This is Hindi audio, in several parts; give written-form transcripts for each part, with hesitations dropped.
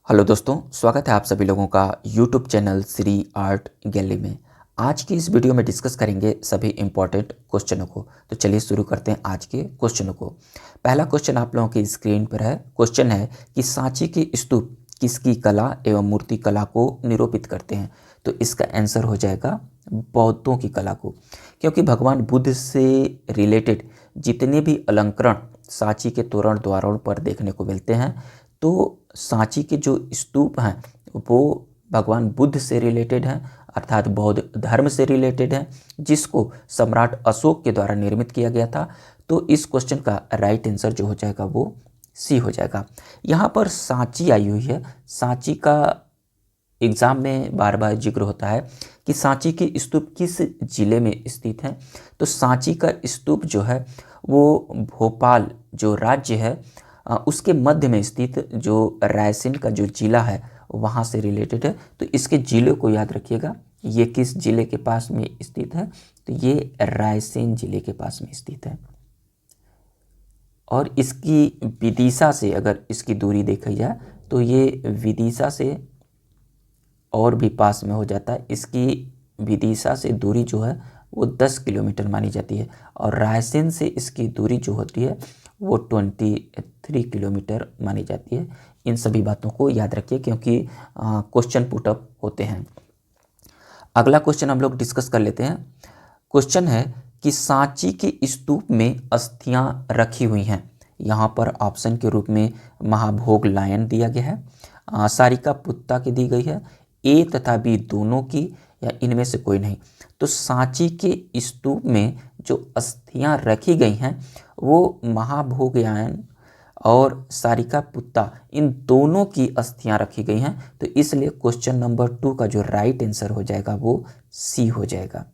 हेलो दोस्तों, स्वागत है आप सभी लोगों का YouTube channel Shri art gallery में। आज की इस वीडियो में डिस्कस करेंगे सभी इम्पोर्टेंट क्वेश्चनों को। तो चलिए शुरू करते हैं आज के क्वेश्चनों को। पहला क्वेश्चन आप लोगों की स्क्रीन पर है। क्वेश्चन है कि सांची के स्तूप किसकी कला एवं मूर्ति कला को निरूपित करते हैं। तो इसका आंसर हो जाएगा बौद्धों की कला को, क्योंकि भगवान बुद्ध से रिलेटेड जितने भी अलंकरण सांची के तोरण द्वारों पर देखने को मिलते हैं, तो सांची के जो स्तूप हैं वो भगवान बुद्ध से रिलेटेड हैं, अर्थात बौद्ध धर्म से रिलेटेड हैं, जिसको सम्राट अशोक के द्वारा निर्मित किया गया था। तो इस क्वेश्चन का राइट आंसर जो हो जाएगा वो सी हो जाएगा। यहाँ पर सांची आई हुई है। सांची का एग्ज़ाम में बार बार जिक्र होता है कि सांची के स्तूप किस जिले में स्थित हैं। तो सांची का स्तूप जो है वो भोपाल जो राज्य है उसके मध्य में स्थित जो रायसेन का जो जिला है वहाँ से रिलेटेड है। तो इसके जिले को याद रखिएगा, ये किस जिले के पास में स्थित है। तो ये रायसेन जिले के पास में स्थित है। और इसकी विदिशा से अगर इसकी दूरी देखी जाए तो ये विदिशा से और भी पास में हो जाता है। इसकी विदिशा से दूरी जो है वो 10 किलोमीटर मानी जाती है, और रायसेन से इसकी दूरी जो होती है वो 23 किलोमीटर मानी जाती है। इन सभी बातों को याद रखिए, क्योंकि क्वेश्चन पुटअप होते हैं। अगला क्वेश्चन हम लोग डिस्कस कर लेते हैं। क्वेश्चन है कि सांची के स्तूप में अस्थियां रखी हुई हैं। यहाँ पर ऑप्शन के रूप में महाभोग लायन दिया गया है, सारिका पुत्ता की दी गई है, ए तथा बी दोनों की, या इनमें से कोई नहीं। तो सांची के स्तूप में जो अस्थियां रखी गई हैं वो महाभोगयान और सारिका पुत्ता इन दोनों की अस्थियां रखी गई हैं। तो इसलिए क्वेश्चन नंबर 2 का जो राइट आंसर हो जाएगा वो सी हो जाएगा।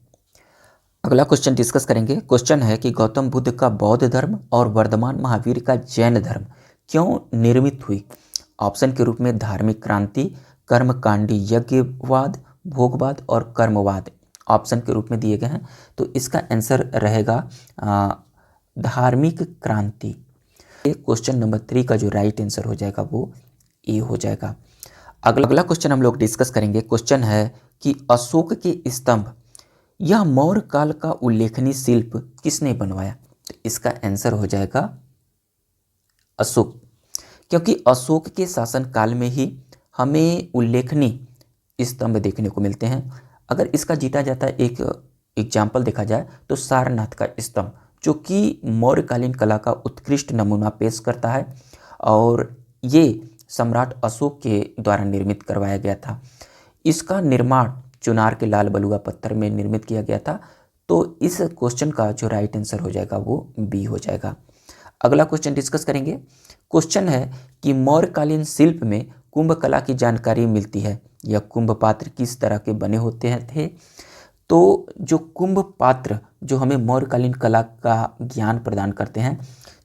अगला क्वेश्चन डिस्कस करेंगे। क्वेश्चन है कि गौतम बुद्ध का बौद्ध धर्म और वर्धमान महावीर का जैन धर्म क्यों निर्मित हुई। ऑप्शन के रूप में धार्मिक क्रांति, कर्मकांडी यज्ञवाद, भोगवाद और कर्मवाद ऑप्शन के रूप में दिए गए हैं। तो इसका आंसर रहेगा धार्मिक क्रांति। क्वेश्चन नंबर 3 का जो राइट आंसर हो जाएगा वो ए हो जाएगा। अगला क्वेश्चन हम लोग डिस्कस करेंगे। क्वेश्चन है कि अशोक के स्तंभ यह मौर्य काल का उल्लेखनीय शिल्प किसने बनवाया। तो इसका आंसर हो जाएगा अशोक, क्योंकि अशोक के शासन काल में ही हमें उल्लेखनीय स्तंभ देखने को मिलते हैं। अगर इसका जीता जाता है एक एग्जाम्पल देखा जाए तो सारनाथ का स्तंभ, जो कि मौर्यकालीन कला का उत्कृष्ट नमूना पेश करता है, और ये सम्राट अशोक के द्वारा निर्मित करवाया गया था। इसका निर्माण चुनार के लाल बलुआ पत्थर में निर्मित किया गया था। तो इस क्वेश्चन का जो राइट आंसर हो जाएगा वो बी हो जाएगा। अगला क्वेश्चन डिस्कस करेंगे। क्वेश्चन है कि मौर्यकालीन शिल्प में कुंभ कला की जानकारी मिलती है। यह कुंभ पात्र किस तरह के बने होते थे। तो जो कुंभ पात्र जो हमें मौर्यकालीन कला का ज्ञान प्रदान करते हैं,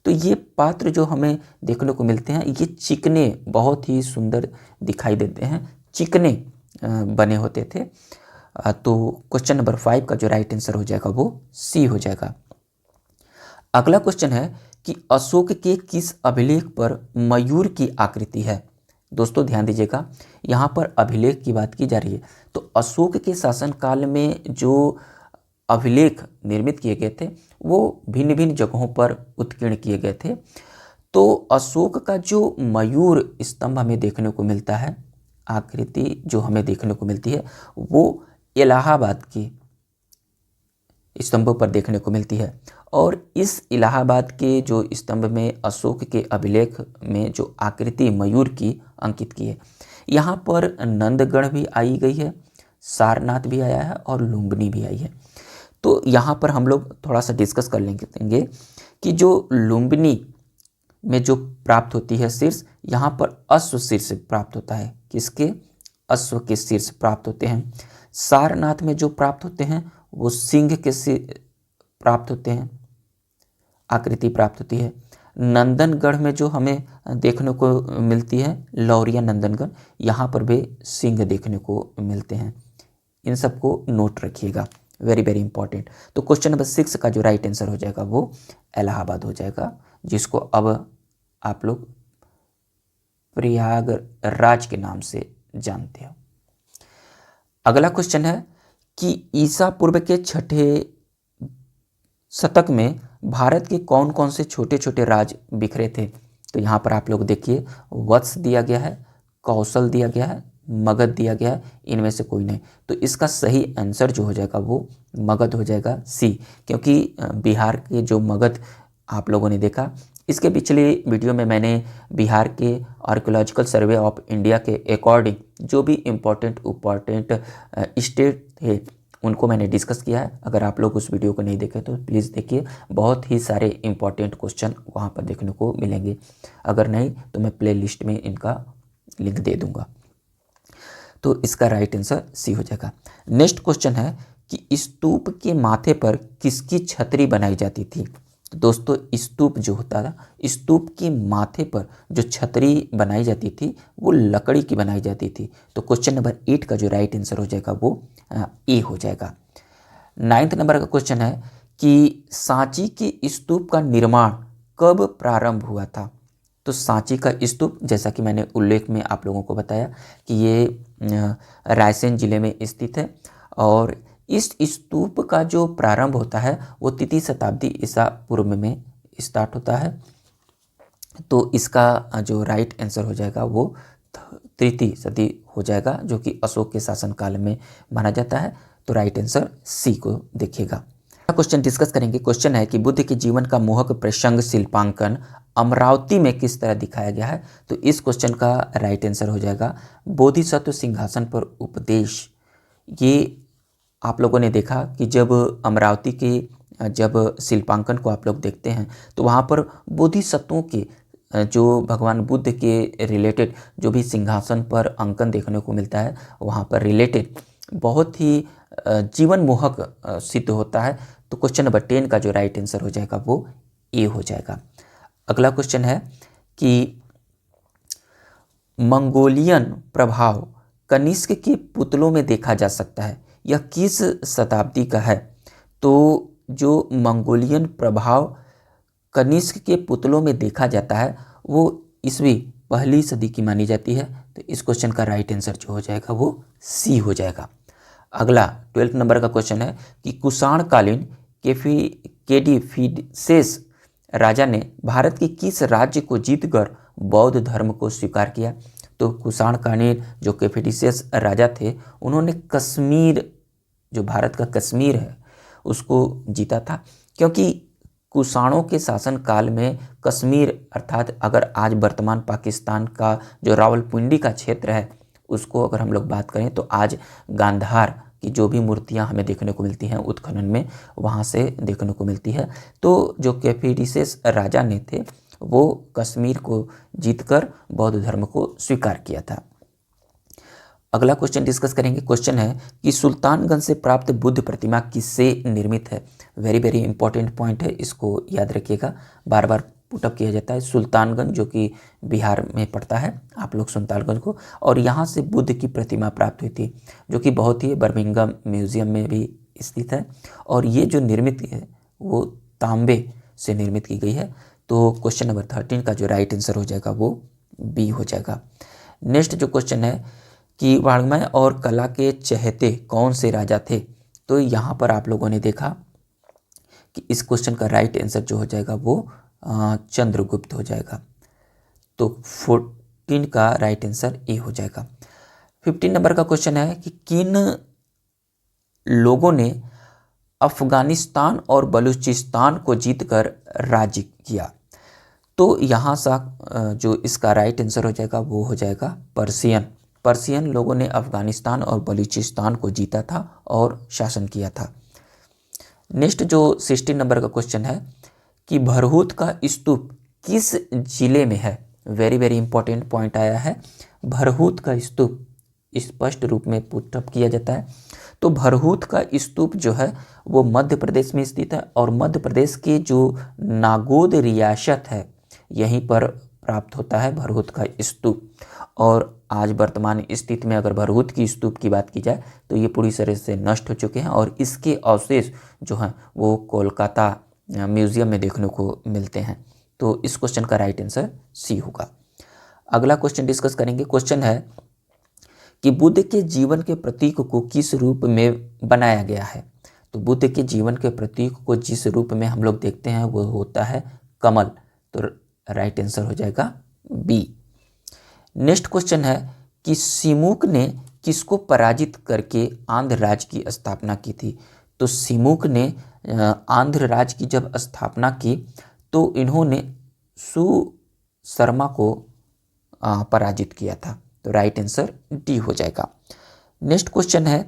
तो ये पात्र जो हमें देखने को मिलते हैं ये चिकने बहुत ही सुंदर दिखाई देते हैं, चिकने बने होते थे। तो क्वेश्चन नंबर 5 का जो राइट आंसर हो जाएगा वो सी हो जाएगा। अगला क्वेश्चन है कि अशोक के किस अभिलेख पर मयूर की आकृति है। दोस्तों ध्यान दीजिएगा, यहाँ पर अभिलेख की बात की जा रही है। तो अशोक के शासन काल में जो अभिलेख निर्मित किए गए थे वो भिन्न भिन्न जगहों पर उत्कीर्ण किए गए थे। तो अशोक का जो मयूर स्तंभ हमें देखने को मिलता है, आकृति जो हमें देखने को मिलती है वो इलाहाबाद की स्तंभों पर देखने को मिलती है। और इस इलाहाबाद के जो स्तंभ में अशोक के अभिलेख में जो आकृति मयूर की अंकित की है, यहाँ पर नंदगढ़ भी आई गई है, सारनाथ भी आया है और लुम्बिनी भी आई है। तो यहाँ पर हम लोग थोड़ा सा डिस्कस कर लेंगे कि जो लुम्बिनी में जो प्राप्त होती है शीर्ष, यहाँ पर अश्व शीर्ष प्राप्त होता है। किसके? अश्व के शीर्ष प्राप्त होते हैं। सारनाथ में जो प्राप्त होते हैं वो सिंह के प्राप्त होते हैं, आकृति प्राप्त होती है। नंदनगढ़ में जो हमें देखने को मिलती है लौरिया नंदनगढ़, यहाँ पर भी सिंह देखने को मिलते हैं। इन सबको नोट रखिएगा, वेरी वेरी इंपॉर्टेंट। तो क्वेश्चन नंबर 6 का जो राइट आंसर हो जाएगा वो इलाहाबाद हो जाएगा, जिसको अब आप लोग प्रयागराज के नाम से जानते हो। अगला क्वेश्चन है कि ईसा पूर्व के 6ठे शतक में भारत के कौन कौन से छोटे छोटे राज्य बिखरे थे। तो यहाँ पर आप लोग देखिए, वत्स दिया गया है, कौशल दिया गया है, मगध दिया गया है, इनमें से कोई नहीं। तो इसका सही आंसर जो हो जाएगा वो मगध हो जाएगा, सी। क्योंकि बिहार के जो मगध आप लोगों ने देखा, इसके पिछले वीडियो में मैंने बिहार के आर्कियोलॉजिकल सर्वे ऑफ इंडिया के अकॉर्डिंग जो भी इम्पोर्टेंट स्टेट थे उनको मैंने डिस्कस किया है। अगर आप लोग उस वीडियो को नहीं देखे तो प्लीज़ देखिए, बहुत ही सारे इम्पोर्टेंट क्वेश्चन वहाँ पर देखने को मिलेंगे। अगर नहीं तो मैं प्ले लिस्ट में इनका लिंक दे दूँगा। तो इसका राइट आंसर सी हो जाएगा। नेक्स्ट क्वेश्चन है कि स्तूप के माथे पर किसकी छतरी बनाई जाती थी। तो दोस्तों, स्तूप जो होता था, स्तूप के माथे पर जो छतरी बनाई जाती थी वो लकड़ी की बनाई जाती थी। तो क्वेश्चन नंबर 8 का जो राइट आंसर हो जाएगा वो ए हो जाएगा। 9th नंबर का क्वेश्चन है कि सांची के स्तूप का निर्माण कब प्रारंभ हुआ था। तो सांची का स्तूप, जैसा कि मैंने उल्लेख में आप लोगों को बताया कि ये रायसेन जिले में स्थित है, और इस स्तूप का जो प्रारंभ होता है वो 3वीं शताब्दी ईसा पूर्व में स्टार्ट होता है। तो इसका जो राइट आंसर हो जाएगा वो 3वीं सदी हो जाएगा, जो कि अशोक के शासनकाल में माना जाता है। तो राइट आंसर सी को देखिएगा। क्वेश्चन डिस्कस करेंगे। क्वेश्चन है कि बुद्ध के जीवन का मोहक प्रसंग शिल्पांकन अमरावती में किस तरह दिखाया गया है। तो इस क्वेश्चन का राइट आंसर हो जाएगा बोधिसत्व सिंहासन पर उपदेश। ये आप लोगों ने देखा कि जब अमरावती के जब शिल्पांकन को आप लोग देखते हैं तो वहाँ पर बोधिसत्वों के जो भगवान बुद्ध के रिलेटेड जो भी सिंहासन पर अंकन देखने को मिलता है, वहाँ पर रिलेटेड बहुत ही जीवन मोहक सिद्ध होता है। तो क्वेश्चन नंबर 10 का जो राइट आंसर हो जाएगा वो ए हो जाएगा। अगला क्वेश्चन है कि मंगोलियन प्रभाव कनिष्क के पुतलों में देखा जा सकता है, यह किस शताब्दी का है। तो जो मंगोलियन प्रभाव कनिष्क के पुतलों में देखा जाता है वो ईस्वी 1ली सदी की मानी जाती है। तो इस क्वेश्चन का राइट आंसर जो हो जाएगा वो सी हो जाएगा। अगला 12th नंबर का क्वेश्चन है कि कुषाणकालीन केडिफिसेस राजा ने भारत के किस राज्य को जीतकर बौद्ध धर्म को स्वीकार किया। तो कुषाणकालीन जो केडिफिसेस राजा थे, उन्होंने कश्मीर, जो भारत का कश्मीर है, उसको जीता था। क्योंकि कुषाणों के शासनकाल में कश्मीर, अर्थात अगर आज वर्तमान पाकिस्तान का जो रावलपिंडी का क्षेत्र है उसको अगर हम लोग बात करें तो आज गांधार की जो भी मूर्तियां हमें देखने को मिलती हैं उत्खनन में, वहां से देखने को मिलती है। तो जो केडिफिसेस राजा ने थे वो कश्मीर को जीतकर बौद्ध धर्म को स्वीकार किया था। अगला क्वेश्चन डिस्कस करेंगे। क्वेश्चन है कि सुल्तानगंज से प्राप्त बुद्ध प्रतिमा किससे निर्मित है। वेरी वेरी इंपॉर्टेंट पॉइंट है, इसको याद रखिएगा, बार बार पुटअप किया जाता है। सुल्तानगंज जो कि बिहार में पड़ता है, आप लोग सुल्तानगंज को, और यहाँ से बुद्ध की प्रतिमा प्राप्त हुई थी जो कि बहुत ही बर्मिंघम म्यूजियम में भी स्थित है। और ये जो निर्मित है वो तांबे से निर्मित की गई है। तो क्वेश्चन नंबर 13 का जो राइट आंसर हो जाएगा वो बी हो जाएगा। नेक्स्ट जो क्वेश्चन है कि वाङ्मय और कला के चहेते कौन से राजा थे। तो यहाँ पर आप लोगों ने देखा कि इस क्वेश्चन का राइट आंसर जो हो जाएगा वो चंद्रगुप्त हो जाएगा। तो 14 का राइट आंसर ए हो जाएगा। 15 नंबर का क्वेश्चन है कि किन लोगों ने अफगानिस्तान और बलूचिस्तान को जीतकर राज्य किया। तो यहाँ सा जो इसका राइट आंसर हो जाएगा वो हो जाएगा पर्शियन लोगों ने अफगानिस्तान और बलूचिस्तान को जीता था और शासन किया था। नेक्स्ट जो 16 नंबर का क्वेश्चन है कि भरहुत का स्तूप किस जिले में है। वेरी वेरी इंपॉर्टेंट पॉइंट आया है। भरहुत का स्तूप स्पष्ट रूप में पुटअप किया जाता है। तो भरहुत का स्तूप जो है वो मध्य प्रदेश में स्थित है, और मध्य प्रदेश के जो नागौद रियासत है यहीं पर प्राप्त होता है भरहुत का स्तूप। और आज वर्तमान स्थिति में अगर भरहुत की स्तूप की बात की जाए तो ये पूरी तरह से नष्ट हो चुके हैं, और इसके अवशेष जो हैं वो कोलकाता म्यूजियम में देखने को मिलते हैं। तो इस क्वेश्चन का राइट आंसर सी होगा। अगला क्वेश्चन डिस्कस करेंगे। क्वेश्चन है कि बुद्ध के जीवन के प्रतीक को किस रूप में बनाया गया है। तो बुद्ध के जीवन के प्रतीक को जिस रूप में हम लोग देखते हैं वो होता है कमल। तो राइट आंसर हो जाएगा बी। नेक्स्ट क्वेश्चन है कि सिमुक ने किसको पराजित करके आंध्र राज्य की स्थापना की थी। तो सिमुक ने आंध्र राज्य की जब स्थापना की तो इन्होंने सुशर्मा को पराजित किया था। तो राइट आंसर डी हो जाएगा। नेक्स्ट क्वेश्चन है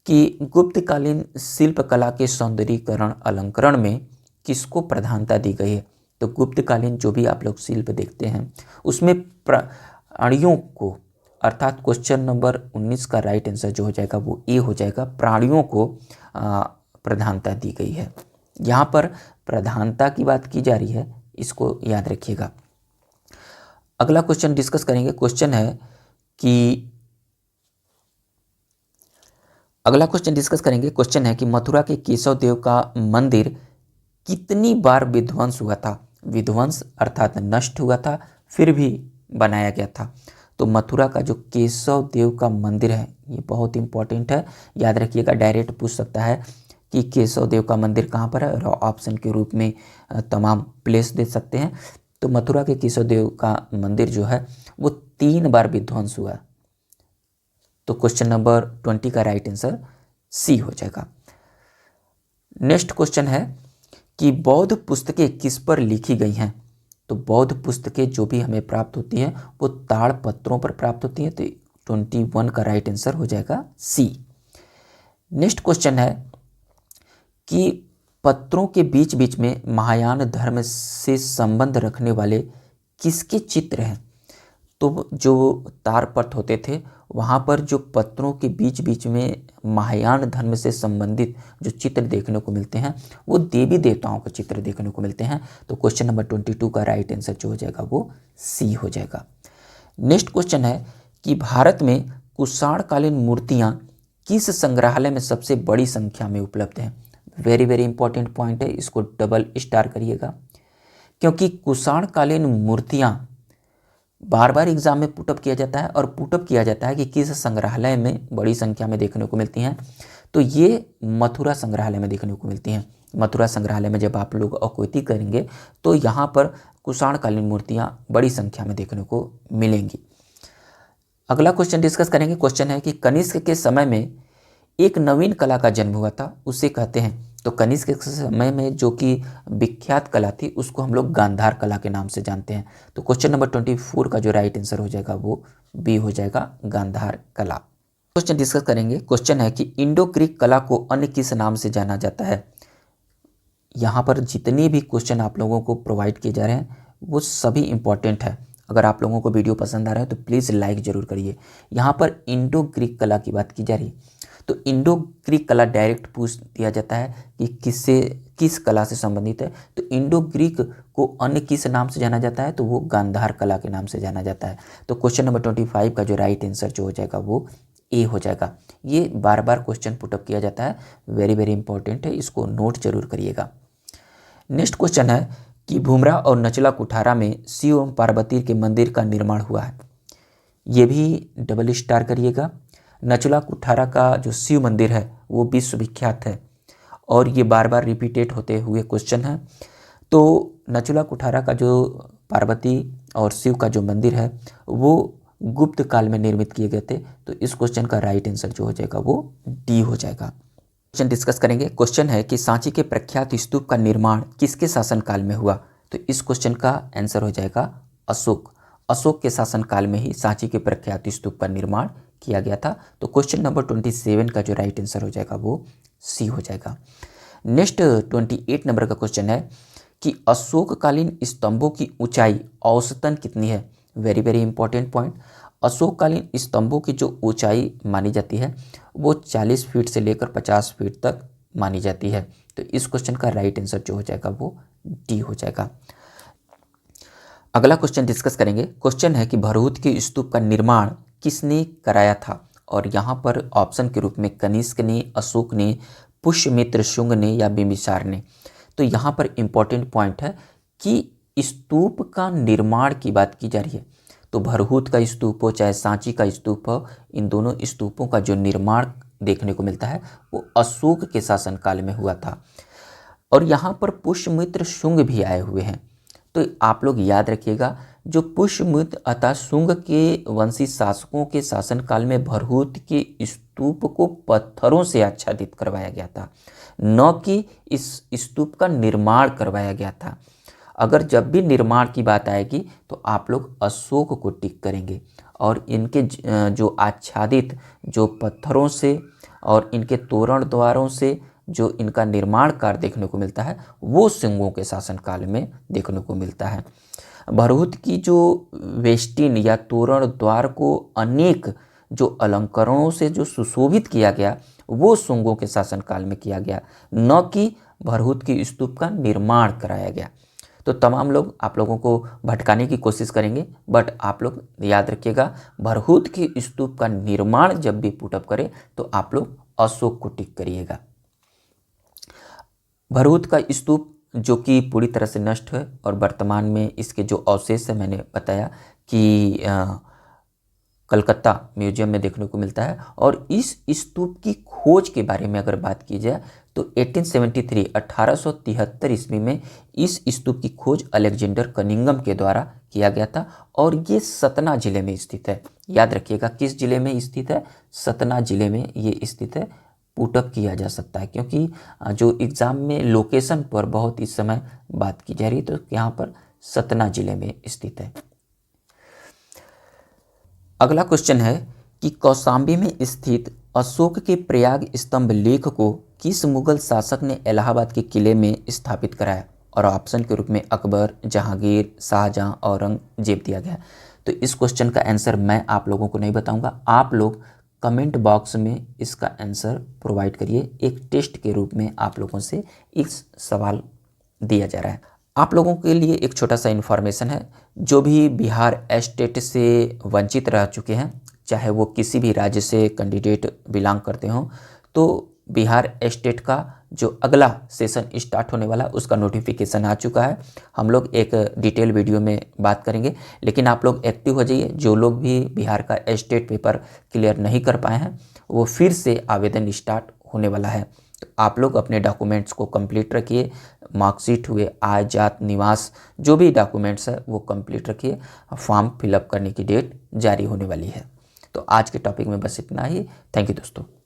कि गुप्तकालीन शिल्पकला के सौंदर्यीकरण अलंकरण में किसको प्रधानता दी गई है। तो गुप्तकालीन जो भी आप लोग शिल्प देखते हैं उसमें प्राणियों को, अर्थात क्वेश्चन नंबर 19 का राइट आंसर जो हो जाएगा वो ए हो जाएगा, प्राणियों को प्रधानता दी गई है। यहाँ पर प्रधानता की बात की जा रही है, इसको याद रखिएगा। अगला क्वेश्चन डिस्कस करेंगे। क्वेश्चन है कि मथुरा के केशव देव का मंदिर कितनी बार विध्वंस हुआ था। विध्वंस अर्थात नष्ट हुआ था, फिर भी बनाया गया था। तो मथुरा का जो केशव देव का मंदिर है ये बहुत इंपॉर्टेंट है, याद रखिएगा। डायरेक्ट पूछ सकता है कि केशव देव का मंदिर कहाँ पर है, और ऑप्शन के रूप में तमाम प्लेस दे सकते हैं। तो मथुरा के केशव देव का मंदिर जो है वो 3 बार विध्वंस हुआ। तो क्वेश्चन नंबर 20 का राइट आंसर सी हो जाएगा। नेक्स्ट क्वेश्चन है कि बौद्ध पुस्तकें किस पर लिखी गई हैं। तो बौद्ध पुस्तकें जो भी हमें प्राप्त होती हैं वो ताड़ पत्रों पर प्राप्त होती हैं। तो 21 का राइट आंसर हो जाएगा सी। नेक्स्ट क्वेश्चन है कि पत्रों के बीच बीच में महायान धर्म से संबंध रखने वाले किसके चित्र हैं। तो जो ताड़पत्र होते थे वहाँ पर जो पत्रों के बीच बीच में महायान धर्म से संबंधित जो चित्र देखने को मिलते हैं वो देवी देवताओं के चित्र देखने को मिलते हैं। तो क्वेश्चन नंबर 22 का राइट आंसर जो हो जाएगा वो सी हो जाएगा। नेक्स्ट क्वेश्चन है कि भारत में कुषाणकालीन मूर्तियाँ किस संग्रहालय में सबसे बड़ी संख्या में उपलब्ध हैं। वेरी वेरी इंपॉर्टेंट पॉइंट है, इसको डबल स्टार करिएगा, क्योंकि कुषाणकालीन मूर्तियाँ बार बार एग्जाम में पुटअप किया जाता है और पुटअप किया जाता है कि किस संग्रहालय में बड़ी संख्या में देखने को मिलती हैं। तो ये मथुरा संग्रहालय में देखने को मिलती हैं। मथुरा संग्रहालय में जब आप लोग औकृति करेंगे तो यहाँ पर कुषाणकालीन मूर्तियाँ बड़ी संख्या में देखने को मिलेंगी। अगला क्वेश्चन डिस्कस करेंगे। क्वेश्चन है कि कनिष्क के समय में एक नवीन कला का जन्म हुआ था, उसे कहते हैं। तो कनिष्क के समय में जो कि विख्यात कला थी उसको हम लोग गांधार कला के नाम से जानते हैं। तो क्वेश्चन नंबर 24 का जो राइट आंसर हो जाएगा वो बी हो जाएगा, गांधार कला। क्वेश्चन डिस्कस करेंगे। क्वेश्चन है कि इंडो ग्रीक कला को अन्य किस नाम से जाना जाता है। यहाँ पर जितने भी क्वेश्चन आप लोगों को प्रोवाइड किए जा रहे हैं वो सभी इंपॉर्टेंट है। अगर आप लोगों को वीडियो पसंद आ रहा है तो प्लीज़ लाइक जरूर करिए। यहाँ पर इंडो ग्रीक कला की बात की जा रही है, तो इंडो ग्रीक कला डायरेक्ट पूछ दिया जाता है कि किस कला से संबंधित है। तो इंडो ग्रीक को अन्य किस नाम से जाना जाता है, तो वो गांधार कला के नाम से जाना जाता है। तो क्वेश्चन नंबर 25 का जो राइट आंसर जो हो जाएगा वो ए हो जाएगा। ये बार बार क्वेश्चन पुटअप किया जाता है, वेरी वेरी इंपॉर्टेंट है, इसको नोट जरूर करिएगा। नेक्स्ट क्वेश्चन है कि भूमरा और नचला कुठारा में शिव एवं पार्वती के मंदिर का निर्माण हुआ है। ये भी डबल स्टार करिएगा। नचला कुठारा का जो शिव मंदिर है वो विश्वविख्यात है और ये बार बार रिपीटेड होते हुए क्वेश्चन है। तो नचला कुठारा का जो पार्वती और शिव का जो मंदिर है वो गुप्त काल में निर्मित किए गए थे। तो इस क्वेश्चन का राइट आंसर जो हो जाएगा वो डी हो जाएगा। क्वेश्चन डिस्कस करेंगे। क्वेश्चन है कि सांची के प्रख्यात स्तूप का निर्माण किसके शासनकाल में हुआ। तो इस क्वेश्चन का आंसर हो जाएगा अशोक। अशोक के शासनकाल में ही सांची के प्रख्यात स्तूप का निर्माण किया गया था। तो क्वेश्चन नंबर 27 का जो राइट आंसर हो जाएगा वो सी हो जाएगा। नेक्स्ट 28 नंबर का क्वेश्चन है कि अशोककालीन स्तंभों की ऊंचाई औसतन कितनी है। Very very important point. अशोककालीन स्तंभों की जो ऊंचाई मानी जाती है वो 40 फीट से लेकर 50 फीट तक मानी जाती है। तो इस क्वेश्चन का राइट आंसर जो हो जाएगा वो डी हो जाएगा। अगला क्वेश्चन डिस्कस करेंगे। क्वेश्चन है कि भरहुत के स्तूप का निर्माण किसने कराया था, और यहाँ पर ऑप्शन के रूप में कनिष्क ने, अशोक ने, पुष्यमित्र शुंग ने या बिंबिसार ने। तो यहाँ पर इंपॉर्टेंट पॉइंट है कि स्तूप का निर्माण की बात की जा रही है। तो भरहूत का स्तूप हो चाहे सांची का स्तूप हो, इन दोनों स्तूपों का जो निर्माण देखने को मिलता है वो अशोक के शासनकाल में हुआ था। और यहाँ पर पुष्यमित्र शुंग भी आए हुए हैं। तो आप लोग याद रखिएगा, जो पुष्यमित्र अतः शुंग के वंशी शासकों के शासनकाल में भरहूत के स्तूप को पत्थरों से आच्छादित करवाया गया था, न कि इस स्तूप का निर्माण करवाया गया था। अगर जब भी निर्माण की बात आएगी तो आप लोग अशोक को टिक करेंगे, और इनके जो आच्छादित जो पत्थरों से और इनके तोरण द्वारों से जो इनका निर्माण कार्य देखने को मिलता है वो शुंगों के शासनकाल में देखने को मिलता है। भरहूत की जो वेष्टिन या तोरण द्वार को अनेक जो अलंकरणों से जो सुशोभित किया गया वो शुंगों के शासनकाल में किया गया, न कि भरहूत की स्तूप का निर्माण कराया गया। तो तमाम लोग आप लोगों को भटकाने की कोशिश करेंगे, बट आप लोग याद रखिएगा, भरहूत की स्तूप का निर्माण जब भी पुटअप करे तो आप लोग अशोक को टिक करिएगा। भरहूत का स्तूप जो कि पूरी तरह से नष्ट है और वर्तमान में इसके जो अवशेष है मैंने बताया कि कलकत्ता म्यूजियम में देखने को मिलता है। और इस स्तूप की खोज के बारे में अगर बात की जाए तो 1873 ईस्वी में इस स्तूप की खोज अलेक्जेंडर कनिंघम के द्वारा किया गया था, और ये सतना जिले में स्थित है। याद रखिएगा किस जिले में स्थित है, सतना जिले में ये स्थित है। पुटअप किया जा सकता है क्योंकि जो एग्ज़ाम में लोकेशन पर बहुत इस समय बात की जा रही है, तो यहाँ पर सतना जिले में स्थित है। अगला क्वेश्चन है कि कौशाम्बी में स्थित अशोक के प्रयाग स्तंभ लेख को किस मुगल शासक ने इलाहाबाद के किले में स्थापित कराया? और ऑप्शन के रूप में अकबर, जहांगीर, शाहजहां, औरंगजेब दिया गया। तो इस क्वेश्चन का आंसर मैं आप लोगों को नहीं बताऊंगा, आप लोग कमेंट बॉक्स में इसका आंसर प्रोवाइड करिए। एक टेस्ट के रूप में आप लोगों से इस सवाल दिया जा रहा है। आप लोगों के लिए एक छोटा सा इन्फॉर्मेशन है, जो भी बिहार स्टेट से वंचित रह चुके हैं, चाहे वो किसी भी राज्य से कैंडिडेट बिलोंग करते हों, तो बिहार स्टेट का जो अगला सेशन स्टार्ट होने वाला उसका नोटिफिकेशन आ चुका है। हम लोग एक डिटेल वीडियो में बात करेंगे, लेकिन आप लोग एक्टिव हो जाइए। जो लोग भी बिहार का स्टेट पेपर क्लियर नहीं कर पाए हैं वो फिर से आवेदन स्टार्ट होने वाला है। तो आप लोग अपने डॉक्यूमेंट्स को कंप्लीट रखिए, मार्कशीट हुए, आय, जात, निवास, जो भी डॉक्यूमेंट्स है वो कंप्लीट रखिए। फॉर्म फिलअप करने की डेट जारी होने वाली है। तो आज के टॉपिक में बस इतना ही। थैंक यू दोस्तों।